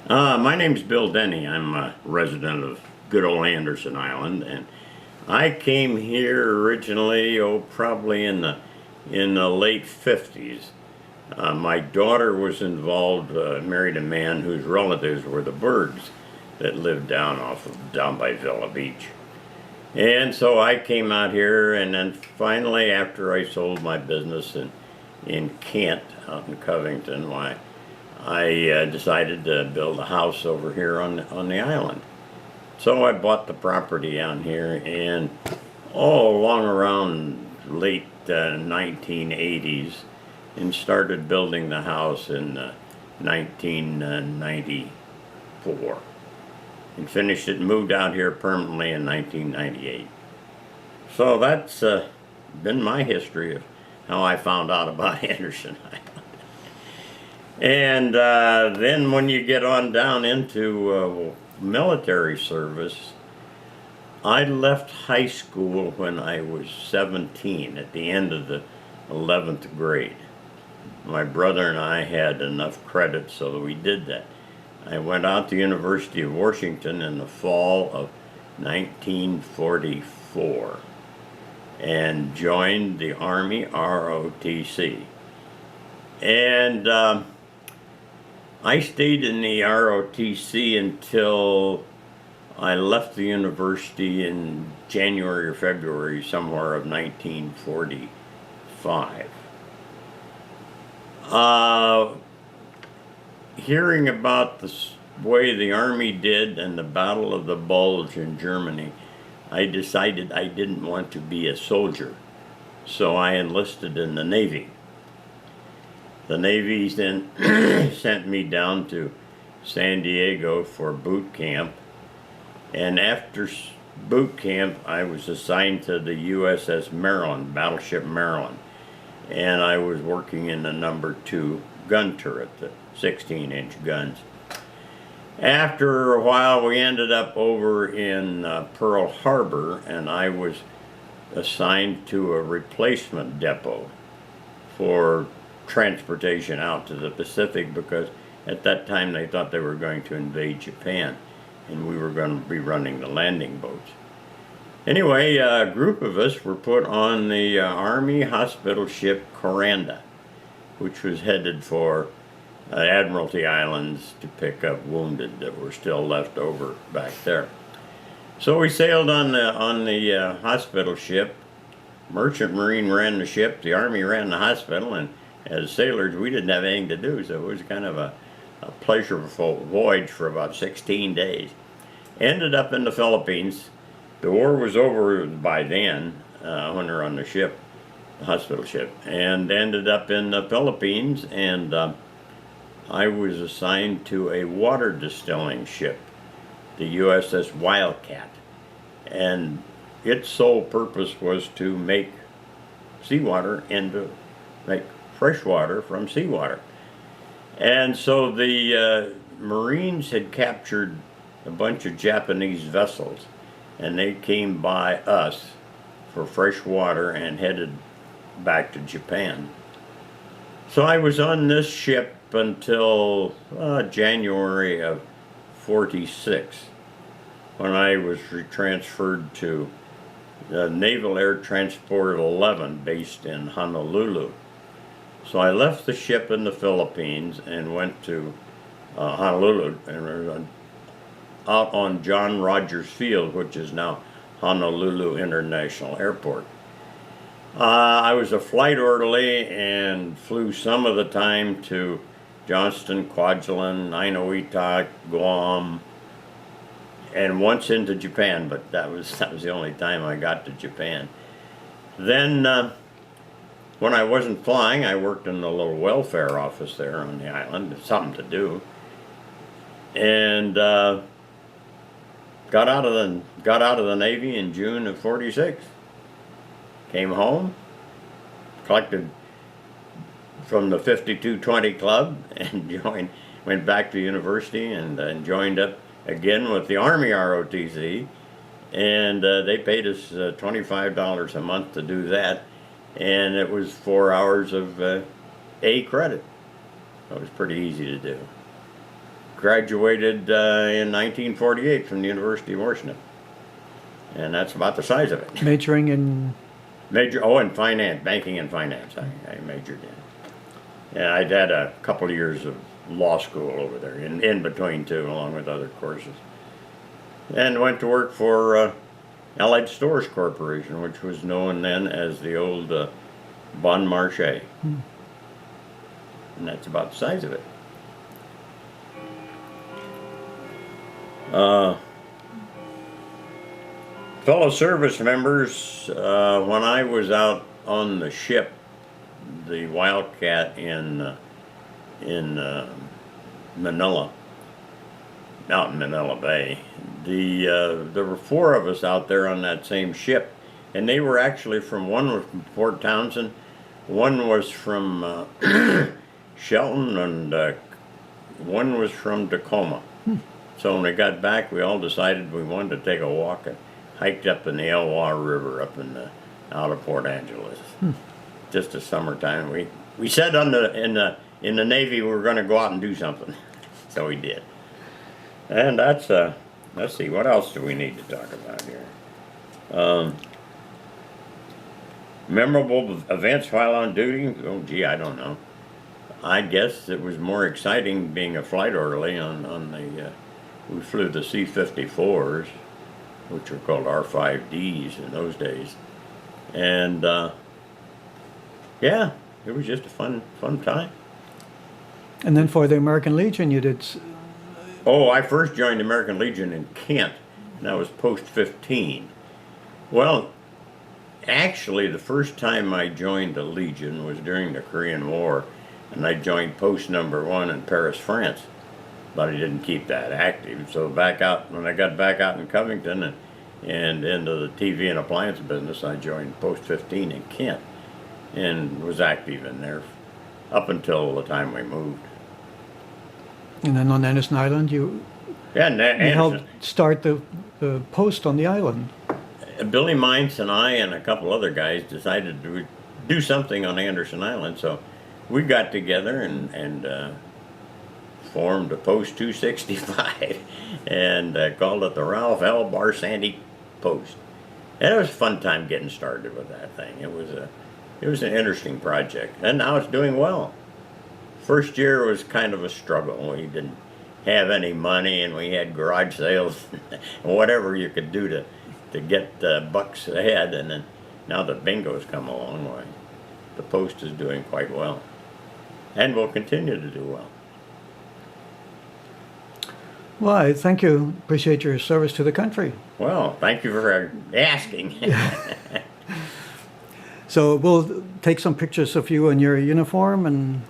My name's Bill Denney. I'm a resident of good old Anderson Island, and I came here originally, probably in the late '50s. My daughter was involved, married a man whose relatives were the Bergs that lived down by Villa Beach. And so I came out here, and then finally, after I sold my business in Kent, out in Covington, I decided to build a house over here on the island. So I bought the property down here, and along around late 1980s, and started building the house in 1994, and finished it and moved out here permanently in 1998. So that's been my history of how I found out about Anderson Island. And then when you get on down into military service, I left high school when I was 17, at the end of the 11th grade. My brother and I had enough credit so that we did that. I went out to the University of Washington in the fall of 1944 and joined the Army ROTC. And I stayed in the ROTC until I left the university in January or February somewhere of 1945. Hearing about the way the Army did and the Battle of the Bulge in Germany, I decided I didn't want to be a soldier, so I enlisted in the Navy. The Navy then sent me down to San Diego for boot camp, and after boot camp I was assigned to the USS Maryland, Battleship Maryland, and I was working in the number 2 gun turret, the 16-inch guns. After a while we ended up over in Pearl Harbor, and I was assigned to a replacement depot for transportation out to the Pacific, because at that time they thought they were going to invade Japan and we were going to be running the landing boats. Anyway, a group of us were put on the Army hospital ship Coranda, which was headed for Admiralty Islands to pick up wounded that were still left over back there. So we sailed on the hospital ship. Merchant Marine ran the ship, the Army ran the hospital, and as sailors, we didn't have anything to do, so it was kind of a pleasurable voyage for about 16 days. Ended up in the Philippines. The war was over by then, when we were on the ship, the hospital ship, and ended up in the Philippines, and I was assigned to a water distilling ship, the USS Wildcat, and its sole purpose was to make seawater into make fresh water from seawater. And so the Marines had captured a bunch of Japanese vessels, and they came by us for fresh water and headed back to Japan. So I was on this ship until January of '46, when I was transferred to the Naval Air Transport 11 based in Honolulu. So I left the ship in the Philippines and went to Honolulu, and were out on John Rogers Field, which is now Honolulu International Airport. I was a flight orderly and flew some of the time to Johnston, Kwajalein, Ninuitak, Guam, and once into Japan, but that was the only time I got to Japan. Then when I wasn't flying, I worked in the little welfare office there on the island, something to do, and got out of the Navy in June of '46. Came home, collected from the 5220 Club, and went back to university, and joined up again with the Army ROTC, and they paid us $25 a month to do that, and it was 4 hours of A credit. It was pretty easy to do. graduated in 1948 from the University of Washington. And that's about the size of it. Majoring in? In finance, banking and finance, I majored in. And I'd had a couple of years of law school over there, in between too, along with other courses. And went to work for Allied Stores Corporation, which was known then as the old Bon Marché. And that's about the size of it. Fellow service members, when I was out on the ship, the Wildcat in Manila, out in Manila Bay, there were 4 of us out there on that same ship, and they were actually one was from Fort Townsend, one was from Shelton, and one was from Tacoma. So when we got back, we all decided we wanted to take a walk and hiked up in the Elwha River up out of Port Angeles. Just a summertime. We said in the Navy we were going to go out and do something, so we did. And that's let's see, what else do we need to talk about here? Memorable events while on duty? Oh gee, I don't know. I guess it was more exciting being a flight orderly on the. We flew the C-54s, which were called R-5Ds in those days, and yeah, it was just a fun time. And then for the American Legion, you did. Oh, I first joined the American Legion in Kent, and that was post 15. Well, actually, the first time I joined the Legion was during the Korean War, and I joined post number 1 in Paris, France. But I didn't keep that active. So when I got back out in Covington and into the TV and appliance business, I joined post 15 in Kent and was active in there up until the time we moved. And then on Anderson Island, you helped start the post on the island. Billy Mines and I and a couple other guys decided to do something on Anderson Island, so we got together and formed a post 265 and called it the Ralph L. Barsanti Post. And it was a fun time getting started with that thing. It was an interesting project, and now it's doing well. First year was kind of a struggle. We didn't have any money, and we had garage sales and whatever you could do to get bucks ahead. And then now that bingo's come along, why, the post is doing quite well, and will continue to do well. Well, I thank you. Appreciate your service to the country. Well, thank you for asking. So we'll take some pictures of you in your uniform and